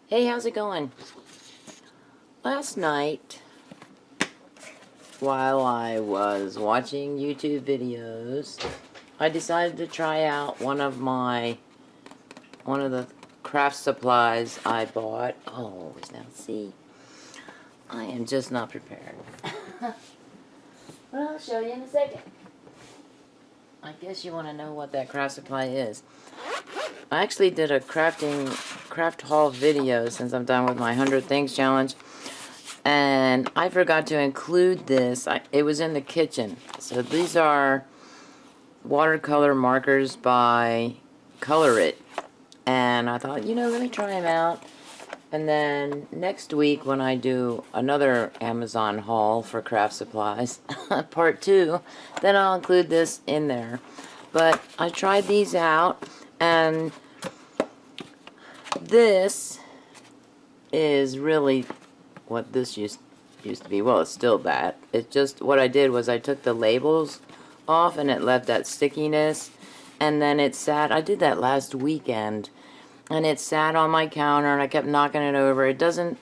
Hey, how's it going? Last night, while I was watching YouTube videos, I decided to try out one of the craft supplies I bought. Oh, now see, I am just not prepared. Well, I'll show you in a second. I guess you want to know what that craft supply is. I actually did a craft haul video since I'm done with my 100 Things Challenge. And I forgot to include this. It was in the kitchen. So these are watercolor markers by ColorIt. And I thought, let me try them out. And then next week when I do another Amazon haul for craft supplies, part 2, then I'll include this in there. But I tried these out, and this is really what this used to be. Well, it's still that. It's just, what I did was I took the labels off and it left that stickiness, and then it sat, I did that last weekend, and it sat on my counter and I kept knocking it over. It doesn't,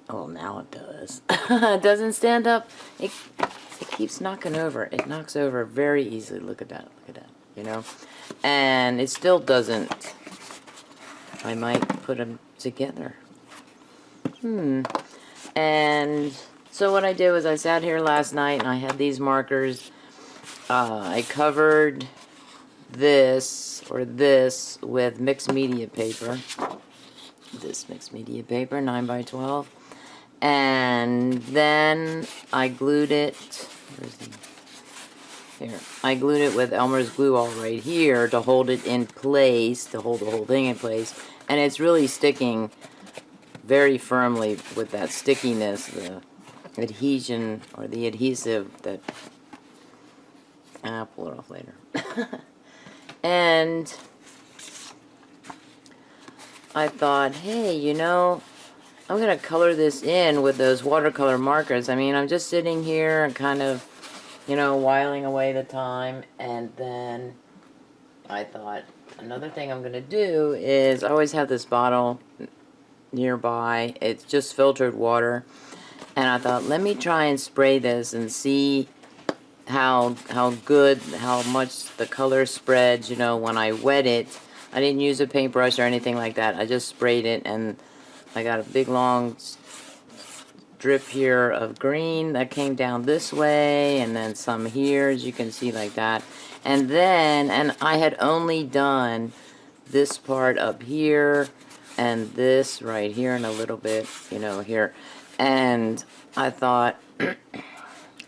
oh, now it does. It doesn't stand up. It keeps knocking over. It knocks over very easily. Look at that, and it still doesn't. I might put them together. And so what I did was I sat here last night and I had these markers. I covered this with mixed media paper. This mixed media paper, 9x12. And then I glued it. Here. I glued it with Elmer's glue all right here to hold it in place, to hold the whole thing in place. And it's really sticking very firmly with that stickiness, the adhesion, or the adhesive that... I'll pull it off later. And I thought, hey, I'm going to color this in with those watercolor markers. I mean, I'm just sitting here and kind of, whiling away the time. And then I thought, another thing I'm going to do is, I always have this bottle nearby. It's just filtered water. And I thought, let me try and spray this and see how much the color spreads, when I wet it. I didn't use a paintbrush or anything like that. I just sprayed it, and I got a big long drip here of green that came down this way, and then some here, as you can see, like that. And I had only done this part up here, and this right here, and a little bit, here. And I thought,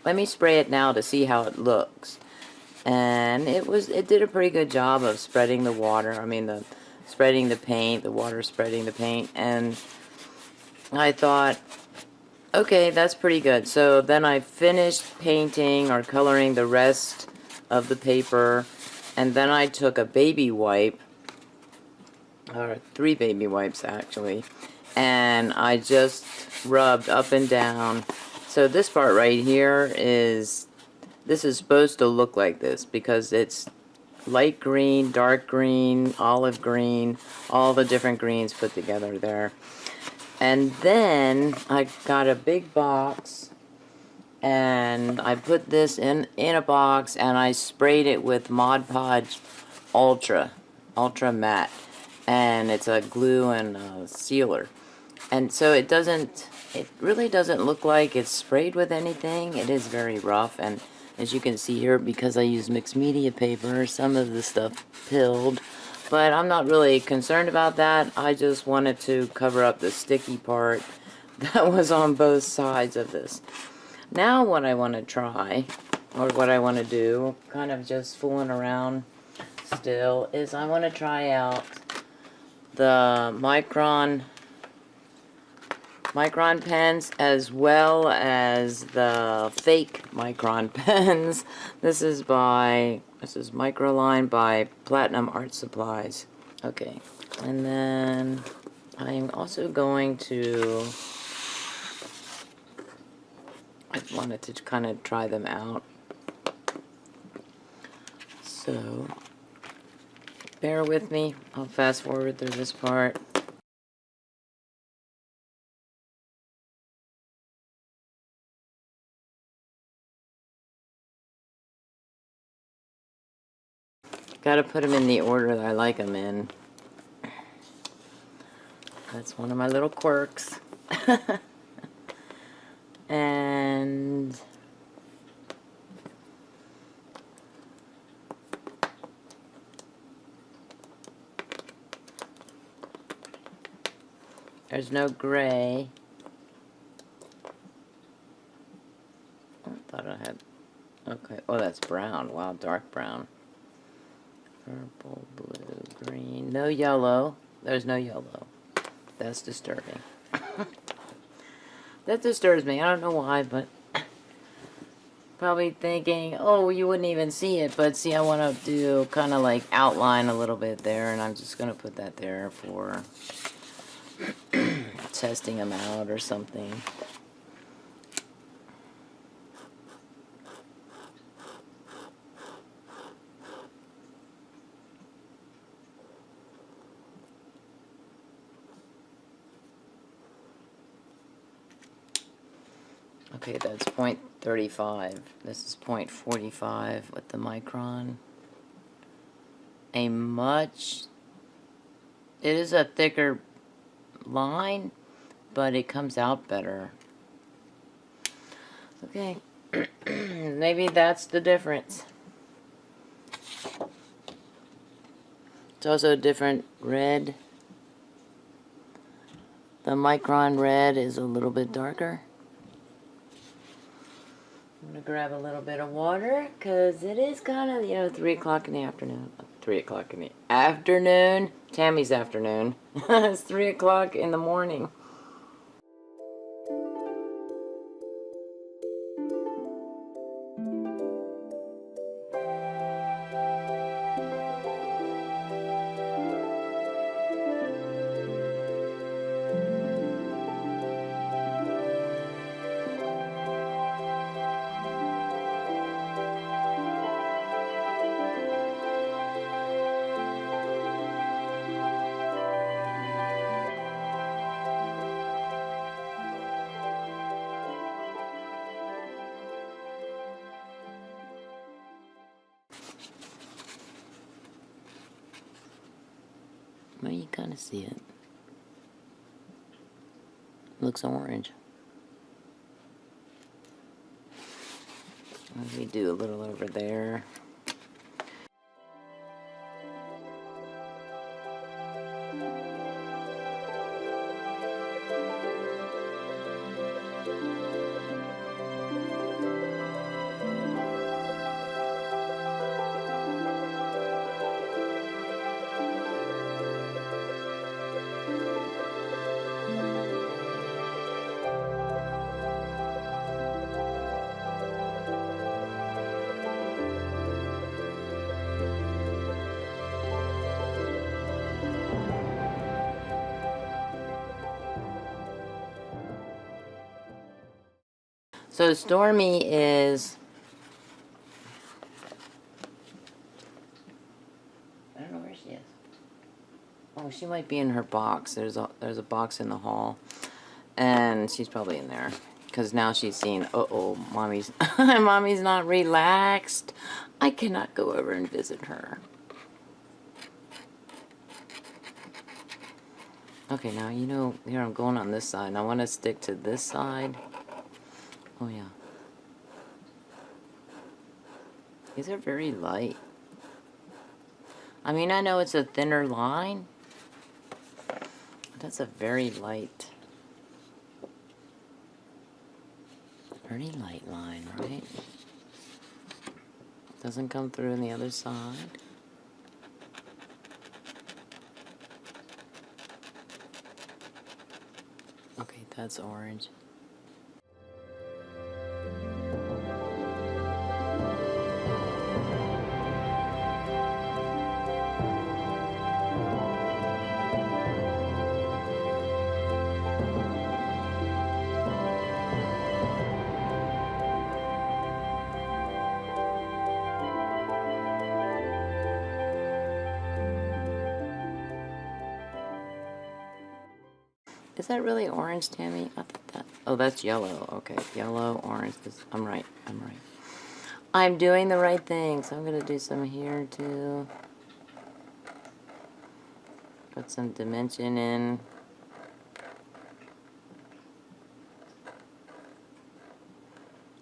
let me spray it now to see how it looks. And it did a pretty good job of spreading the water. I mean, spreading the paint, the water spreading the paint. And I thought, okay, that's pretty good. So then I finished painting or coloring the rest of the paper. And then I took a baby wipe, or 3 baby wipes actually, and I just rubbed up and down. So this part right here this is supposed to look like this because it's light green, dark green, olive green, all the different greens put together there. And then I got a big box and I put this in a box and I sprayed it with Mod Podge Ultra Matte, and it's a glue and a sealer. And so it really doesn't look like it's sprayed with anything. It is very rough, and as you can see here, because I use mixed media paper, some of the stuff pilled. But I'm not really concerned about that. I just wanted to cover up the sticky part that was on both sides of this. Now what I want to try, or what I want to do, kind of just fooling around still, is I want to try out the Micron pens, as well as the fake Micron pens. This is Microline by Platinum Art Supplies. Okay, and then I'm also going to, I wanted to kind of try them out. So bear with me, I'll fast forward through this part. Gotta put them in the order that I like them in. That's one of my little quirks. And there's no gray. I thought I had, okay, oh, that's brown. Wow, dark brown. Purple, blue, green, no yellow. There's no yellow. That's disturbing. That disturbs me. I don't know why, but probably thinking, oh, you wouldn't even see it. But see, I want to do kind of like outline a little bit there, and I'm just going to put that there for testing them out or something. Okay, that's 0.35. This is 0.45 with the micron. It is a thicker line, but it comes out better. Okay, maybe that's the difference. It's also a different red. The micron red is a little bit darker. I'm going to grab a little bit of water because it is kind of, you know, 3 o'clock in the afternoon. 3 o'clock in the afternoon. Tammy's afternoon. It's 3 o'clock in the morning. Well, you kind of see it. Looks orange. Let me do a little over there. So Stormy is, I don't know where she is. Oh, she might be in her box. There's a box in the hall, and she's probably in there because now she's seen. Uh-oh, mommy's mommy's not relaxed. I cannot go over and visit her. Okay, now you know here I'm going on this side. And I want to stick to this side. Oh yeah. These are very light. I mean, I know it's a thinner line, but that's a very light line, right? Doesn't come through on the other side. Okay, that's orange. Is that really orange, Tammy? I thought that. Oh, that's yellow. Okay, yellow, orange. I'm right. I'm right. I'm doing the right thing. So I'm gonna do some here too. Put some dimension in.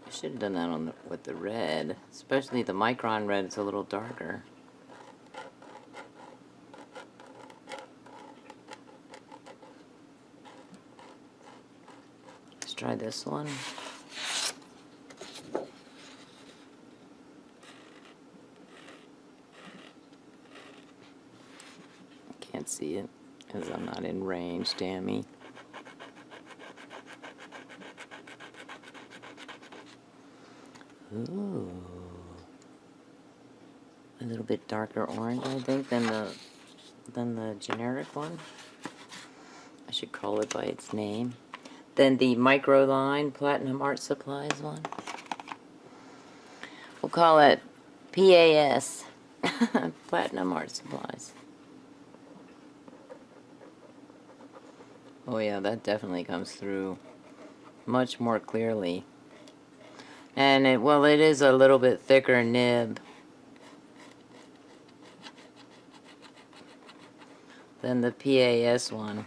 I should have done that on with the red, especially the Micron red. It's a little darker. Let's try this one. Can't see it because I'm not in range, damn me. Ooh. A little bit darker orange, I think, than the generic one. I should call it by its name. Then the Microline Platinum Art Supplies one. We'll call it PAS. Platinum Art Supplies. Oh yeah, that definitely comes through much more clearly. And it is a little bit thicker nib than the PAS one.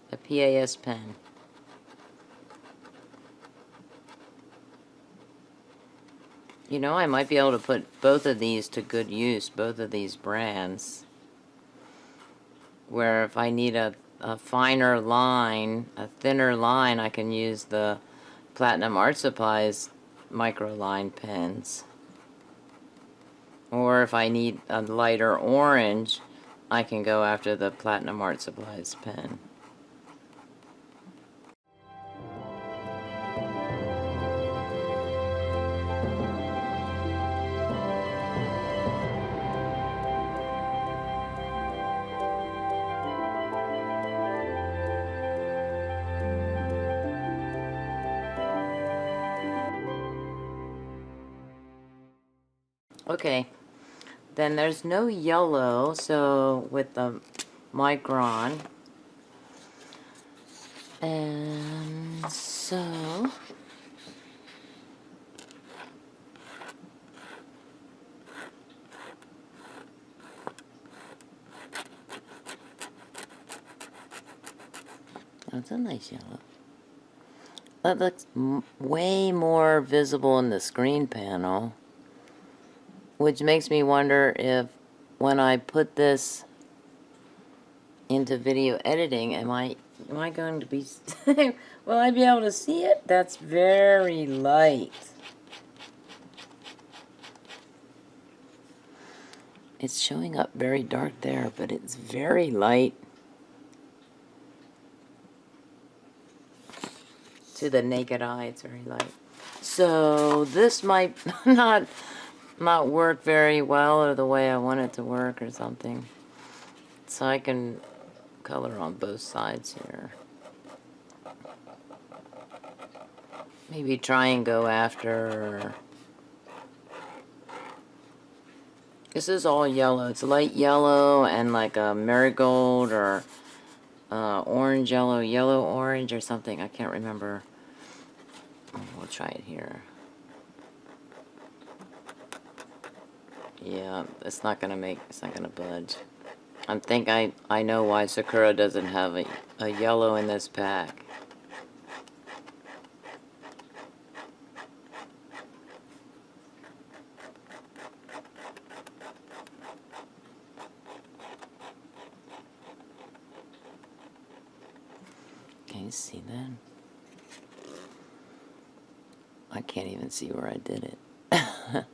The PAS pen. You know, I might be able to put both of these to good use, both of these brands. Where if I need a finer line, a thinner line, I can use the Platinum Art Supplies Microline pens. Or if I need a lighter orange, I can go after the Platinum Art Supplies pen. Okay, then there's no yellow, so with the Micron, and so that's a nice yellow. That looks way more visible in the screen panel. Which makes me wonder if when I put this into video editing, am I going to be, will I be able to see it? That's very light. It's showing up very dark there, but it's very light to the naked eye. It's very light. So this might not work very well or the way I want it to work or something. So I can color on both sides here. Maybe try and go after... This is all yellow. It's light yellow and like a marigold or orange yellow, yellow orange or something. I can't remember. We'll try it here. Yeah, it's not gonna budge. I think I know why Sakura doesn't have a yellow in this pack. Can you see that? I can't even see where I did it. Where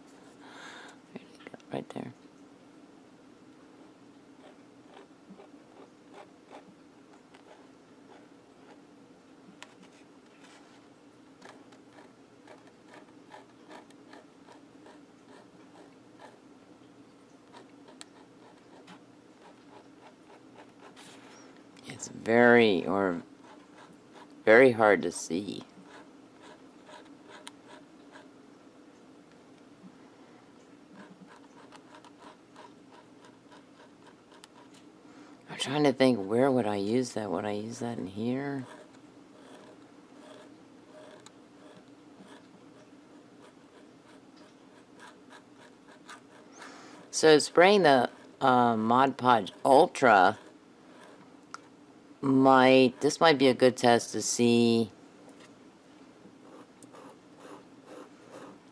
did it go? Right there. It's very hard to see. I'm trying to think, where would I use that? Would I use that in here? So spraying the Mod Podge Ultra this might be a good test to see.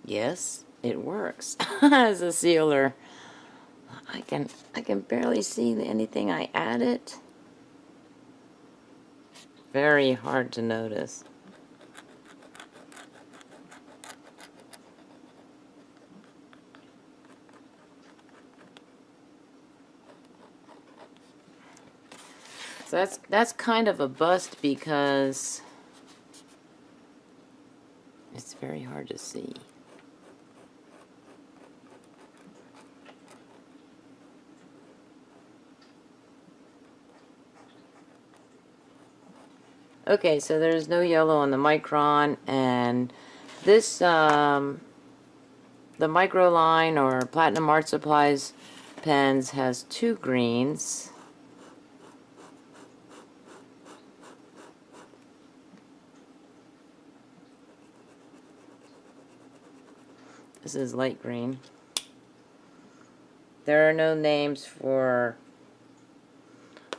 Yes, it works as a sealer. I can barely see anything I added. Very hard to notice. So that's kind of a bust because it's very hard to see. Okay, so there's no yellow on the Micron, and this, the Microline or Platinum Art Supplies pens has 2 greens. This is light green. There are no names for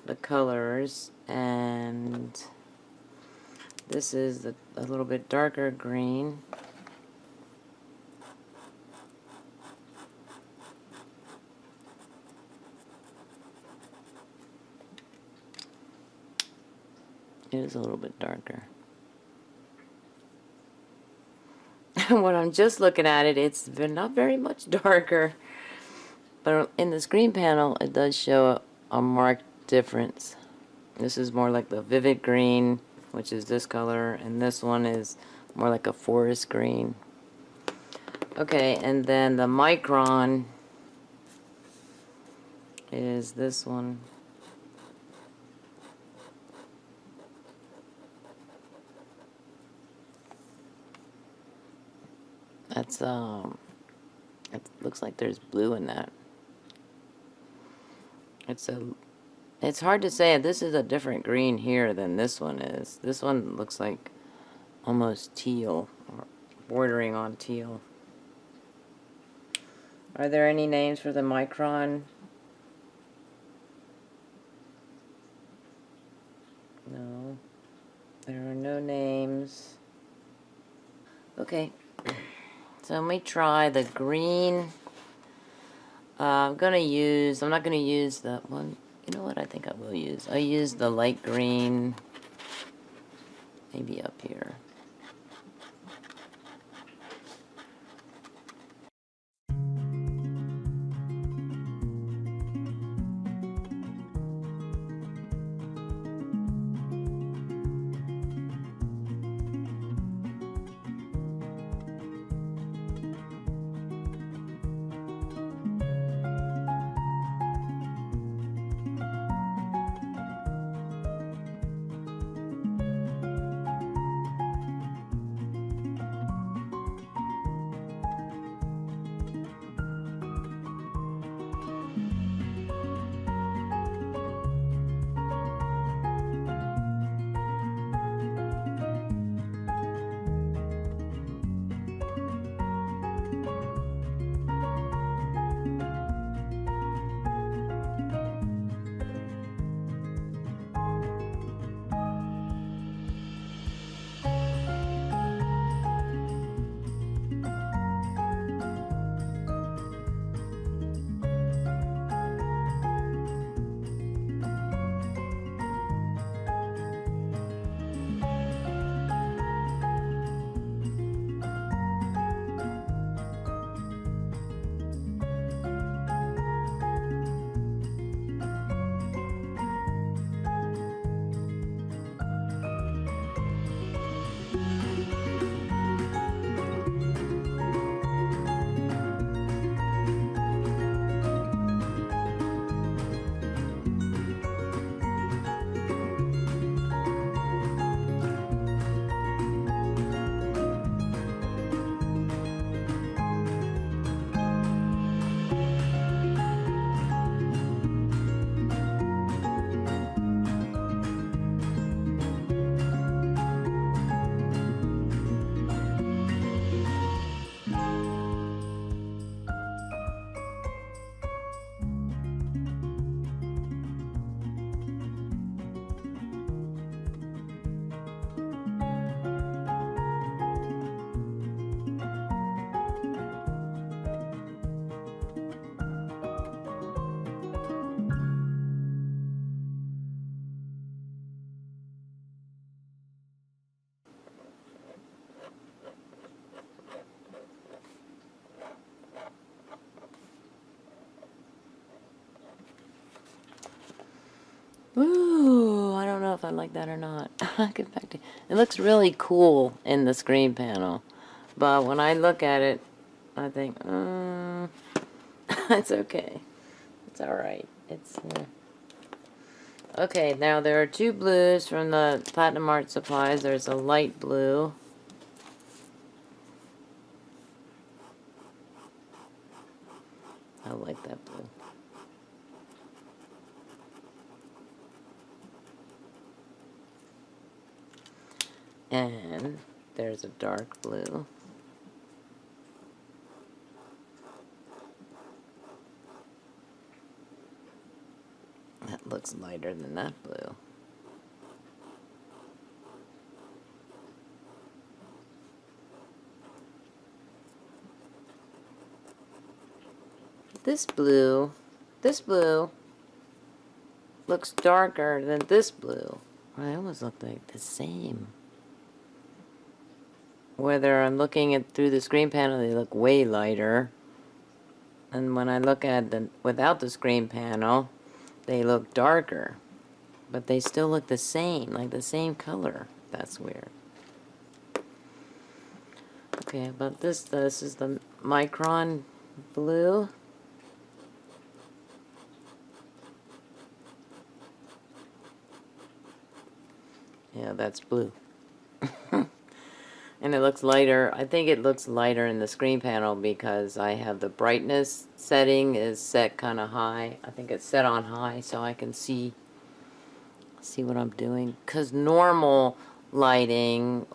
the colors, and this is a little bit darker green. It is a little bit darker. When I'm just looking at it, it's not very much darker. But in the screen panel, it does show a marked difference. This is more like the vivid green, which is this color, and this one is more like a forest green. Okay, and then the Micron is this one. That's it looks like there's blue in that. It's hard to say. This is a different green here than this one is. This one looks like almost teal, or bordering on teal. Are there any names for the Micron? No. There are no names. Okay. So let me try the green. I'm not gonna use that one. You know what? I think I will use. I'll use the light green. Maybe up here. Ooh, I don't know if I like that or not. Get back to it. Looks really cool in the screen panel, but when I look at it, I think, it's okay. It's all right. It's okay. Now there are two blues from the Platinum Art Supplies. There's a light blue. I like that blue. And there's a dark blue. That looks lighter than that blue. This blue looks darker than this blue. They almost look like the same. Whether I'm looking at through the screen panel, they look way lighter. And when I look at them without the screen panel, they look darker. But they still look the same, like the same color. That's weird. Okay, but this is the Micron blue. Yeah, that's blue. And it looks lighter. I think it looks lighter in the screen panel because I have the brightness setting is set kind of high. I think it's set on high so I can see what I'm doing. Because normal lighting,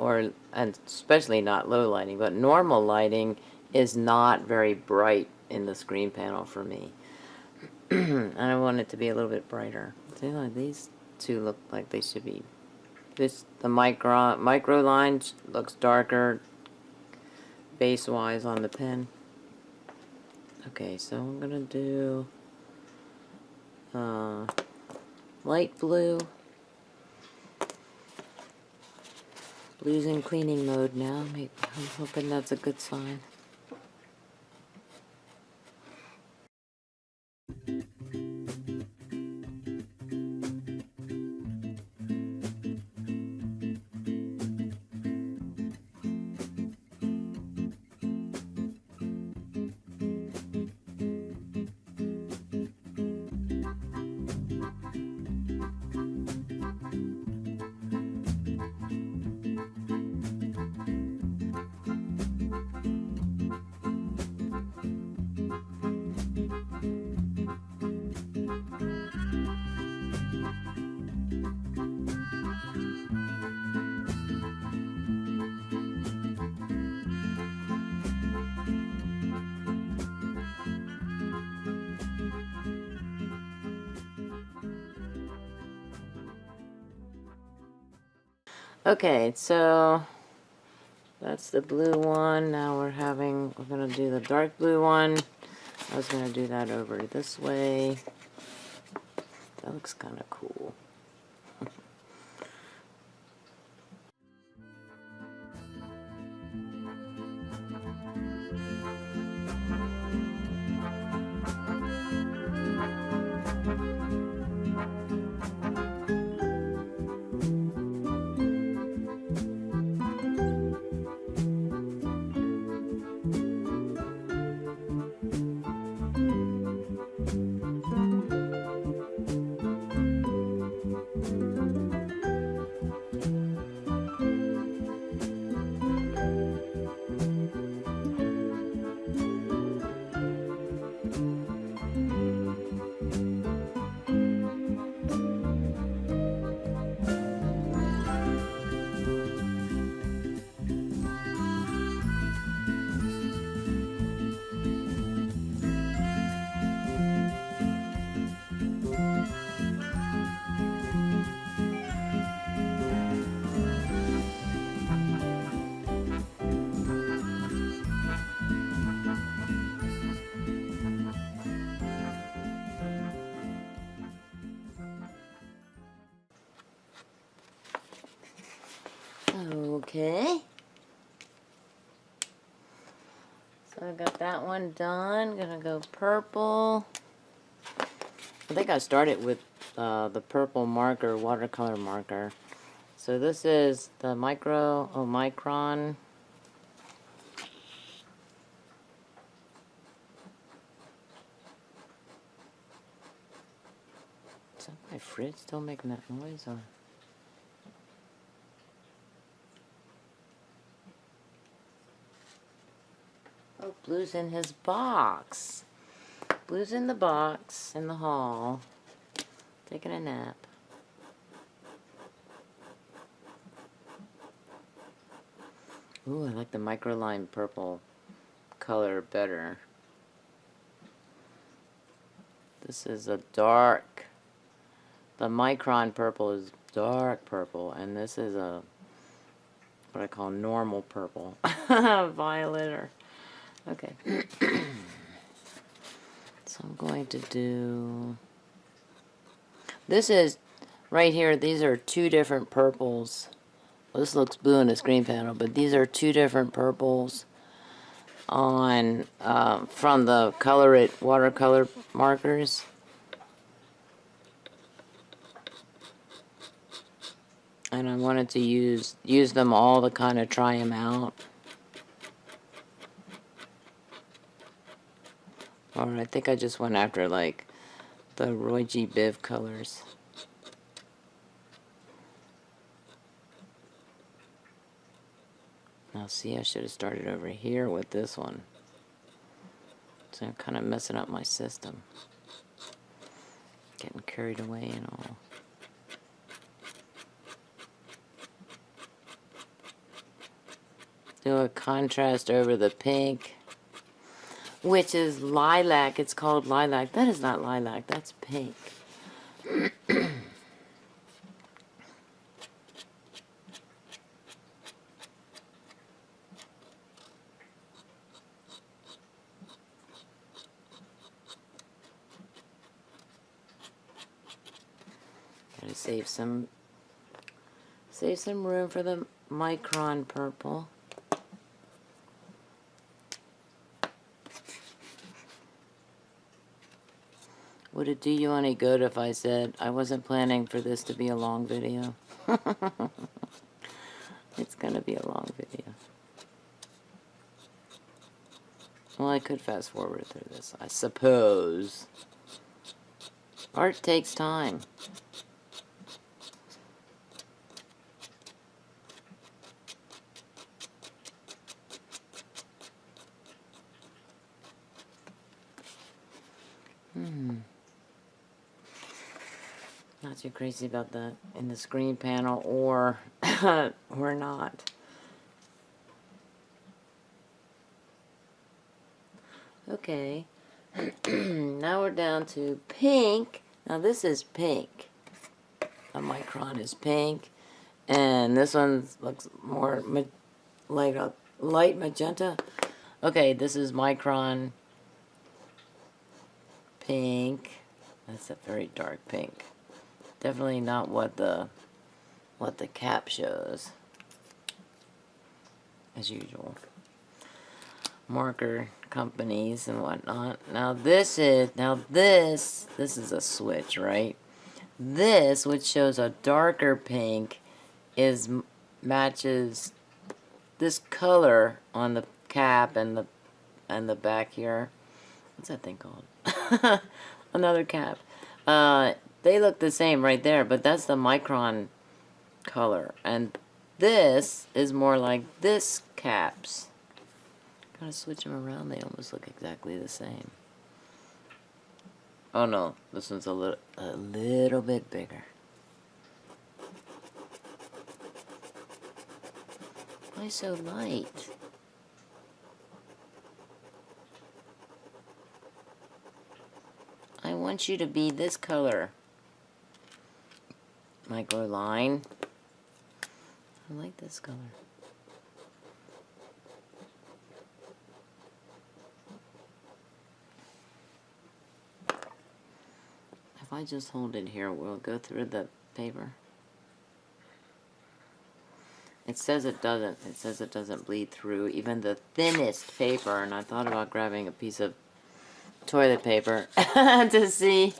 and especially not low lighting, but normal lighting is not very bright in the screen panel for me. And I want it to be a little bit brighter. See, like these two look like they should be. The micro line looks darker base wise on the pen. Okay, so I'm gonna do light blue. Blue's in cleaning mode now. I'm hoping that's a good sign. Okay, so that's the blue one. Now we're gonna do the dark blue one. I was gonna do that over this way. That looks kind of cool. Okay. So I got that one done. Gonna go purple. I think I started with the purple marker, watercolor marker. So this is the Micron. Is that my fridge still making that noise? Or? Oh, Blue's in his box. Blue's in the box in the hall, taking a nap. Ooh, I like the microline purple color better. This is a dark. The Micron purple is dark purple, and this is a what I call normal purple, violet or okay. So I'm going to do. This is right here. These are two different purples. Well, this looks blue in the screen panel, but these are two different purples on from the ColorIt Watercolor Markers. And I wanted to use them all to kind of try them out. Or I think I just went after like the Roy G. Biv colors. Now see, I should have started over here with this one. So I'm kind of messing up my system. Getting carried away and all. Do a contrast over the pink, which is lilac. It's called lilac. That is not lilac. That's pink. Gotta save some room for the Micron purple. Would it do you any good if I said I wasn't planning for this to be a long video? It's gonna be a long video. Well, I could fast forward through this, I suppose. Art takes time. Not too crazy about that in the screen panel or or not. Okay. Now we're down to pink. Now this is pink. The Micron is pink. And this one looks more like a light magenta. Okay, this is Micron pink. That's a very dark pink. Definitely not what the cap shows, as usual. Marker companies and whatnot. Now this is a switch, right? This, which shows a darker pink, matches this color on the cap and the back here. What's that thing called? Another cap. They look the same right there, but that's the Micron color. And this is more like this caps. Gotta switch them around, they almost look exactly the same. Oh no, this one's a little bit bigger. Why so light? I want you to be this color. Micro line. I like this color. If I just hold it here, we'll go through the paper. It says it doesn't. It says it doesn't bleed through even the thinnest paper, and I thought about grabbing a piece of toilet paper to see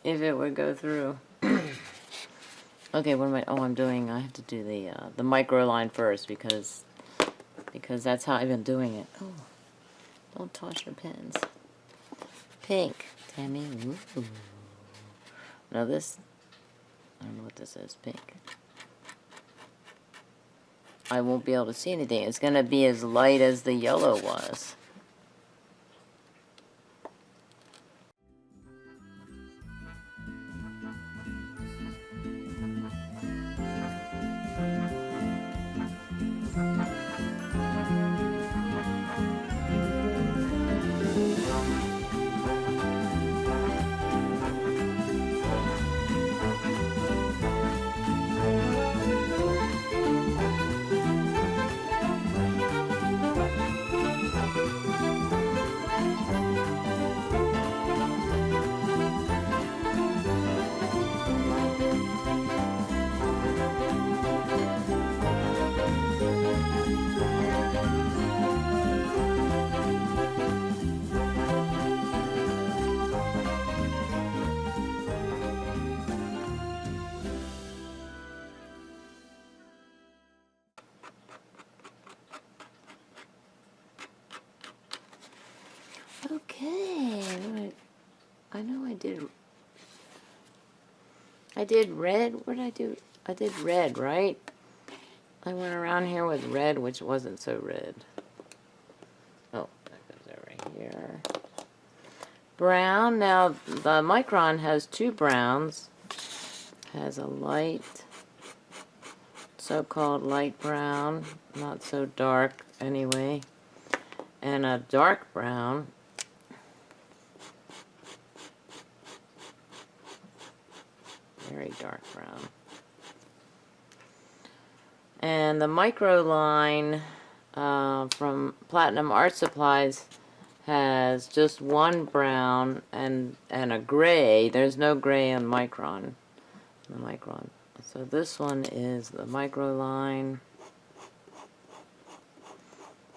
if it would go through. Okay, what am I? Oh, I have to do the micro line first because that's how I've been doing it. Oh, don't toss your pens. Pink, Tammy. Ooh. Now this, I don't know what this is. Pink. I won't be able to see anything. It's gonna be as light as the yellow was. Okay, I know I did red. What did I do? I did red, right? I went around here with red, which wasn't so red. Oh, that goes over here. Brown. Now, the Micron has two browns. Has a light, so-called light brown, not so dark anyway, and a dark brown. Very dark brown. And the micro line from Platinum Art Supplies has just one brown and a gray. There's no gray on Micron. The Micron. So this one is the micro line.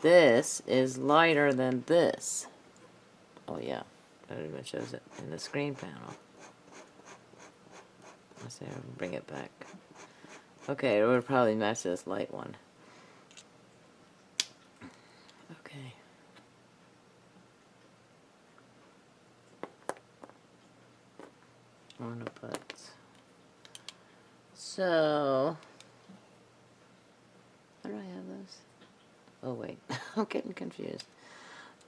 This is lighter than this. Oh yeah, that even shows it in the screen panel. Let's see, I'll bring it back. Okay, it would probably match this light one. Okay. I'm gonna put... So... How do I have those? Oh wait, I'm getting confused.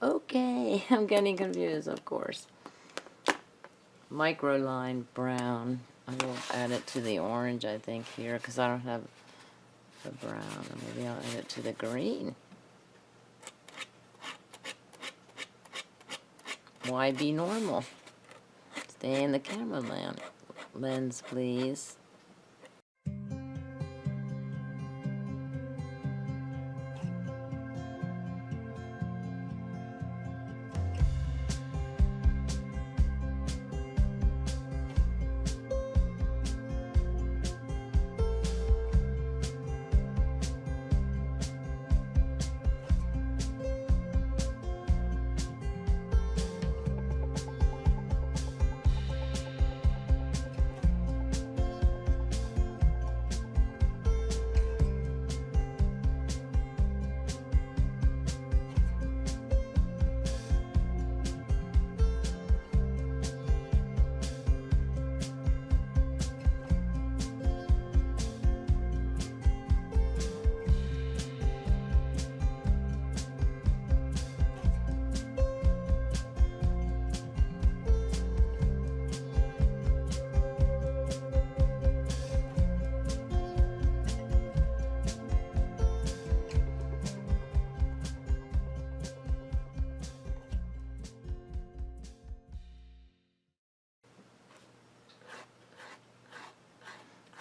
Okay, I'm getting confused, of course. Micro line brown. I will add it to the orange, I think, here, because I don't have the brown. Or maybe I'll add it to the green. Why be normal? Stay in the camera lens, please.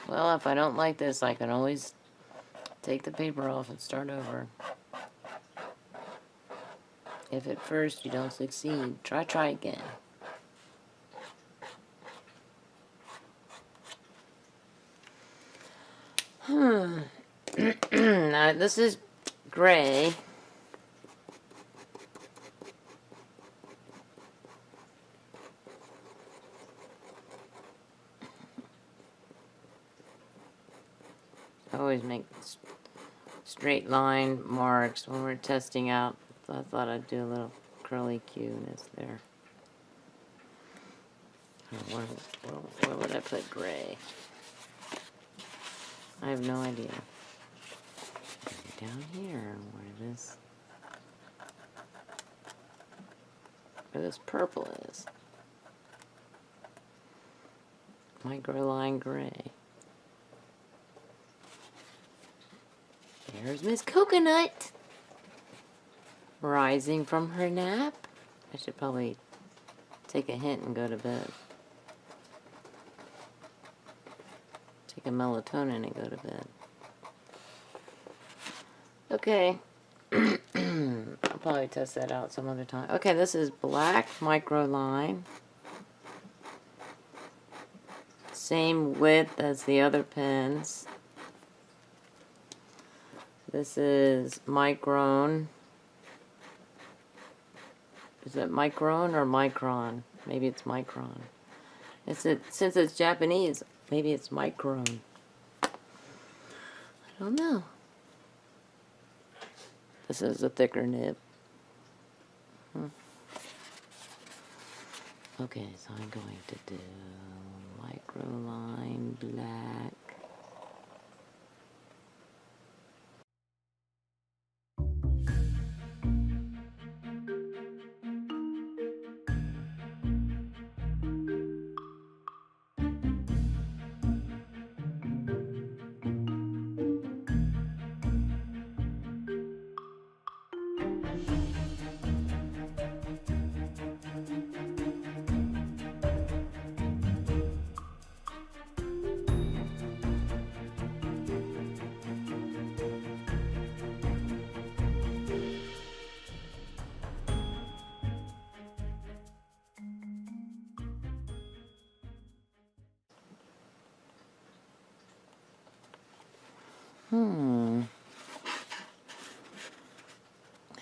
Well, if I don't like this, I can always take the paper off and start over. If at first you don't succeed, try again. Now, this is gray. always make straight line marks when we're testing out. So I thought I'd do a little curly cuteness there. Where would I put gray? I have no idea. Down here, where this purple is. Microline gray. There's Miss Coconut, rising from her nap. I should probably take a hint and go to bed. Take a melatonin and go to bed. Okay. I'll probably test that out some other time. Okay, this is black microline. Same width as the other pens. This is Micron. Is it Micron or Micron? Maybe it's Micron. Since it's Japanese, maybe it's Micron. I don't know. This is a thicker nib. Okay, so I'm going to do microline black.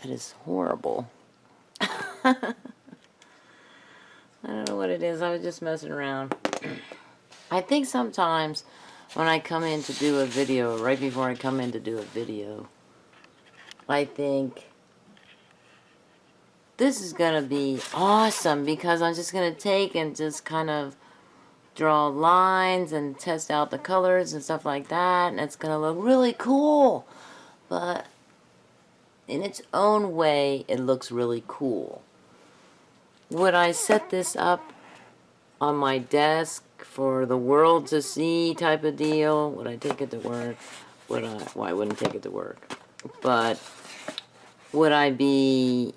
That is horrible. I don't know what it is. I was just messing around. I think sometimes when I come in to do a video, right before I come in to do a video, I think this is going to be awesome because I'm just going to take and just kind of draw lines and test out the colors and stuff like that, and it's going to look really cool. But in its own way, it looks really cool. Would I set this up on my desk for the world to see type of deal? Would I take it to work? Well, I wouldn't take it to work. But would I be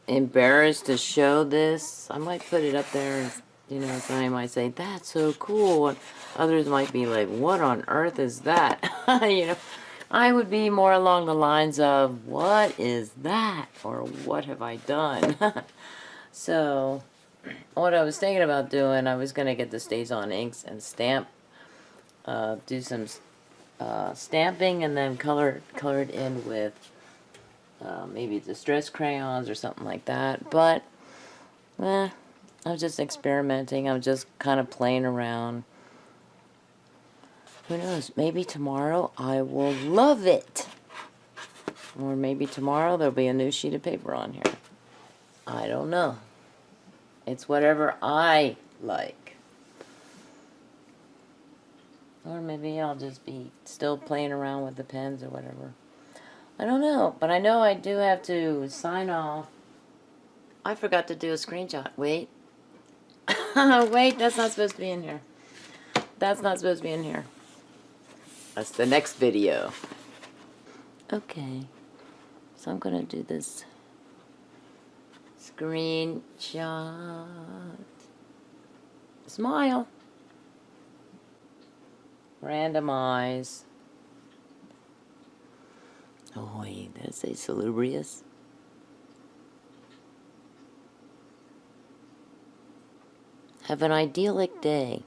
embarrassed to show this? I might put it up there and, you know, somebody might say, that's so cool. And others might be like, what on earth is that? You know, I would be more along the lines of, what is that? Or what have I done? So, what I was thinking about doing, I was going to get the StazOn inks and stamp, do some stamping and then color it in with maybe distress crayons or something like that. But, I was just experimenting. I was just kind of playing around. Who knows? Maybe tomorrow I will love it. Or maybe tomorrow there'll be a new sheet of paper on here. I don't know. It's whatever I like. Or maybe I'll just be still playing around with the pens or whatever. I don't know. But I know I do have to sign off. I forgot to do a screenshot. Wait. Wait, that's not supposed to be in here. That's not supposed to be in here. That's the next video. Okay. So I'm going to do this screenshot. Smile. Randomize. Oh, wait, did I say salubrious? Have an idyllic day.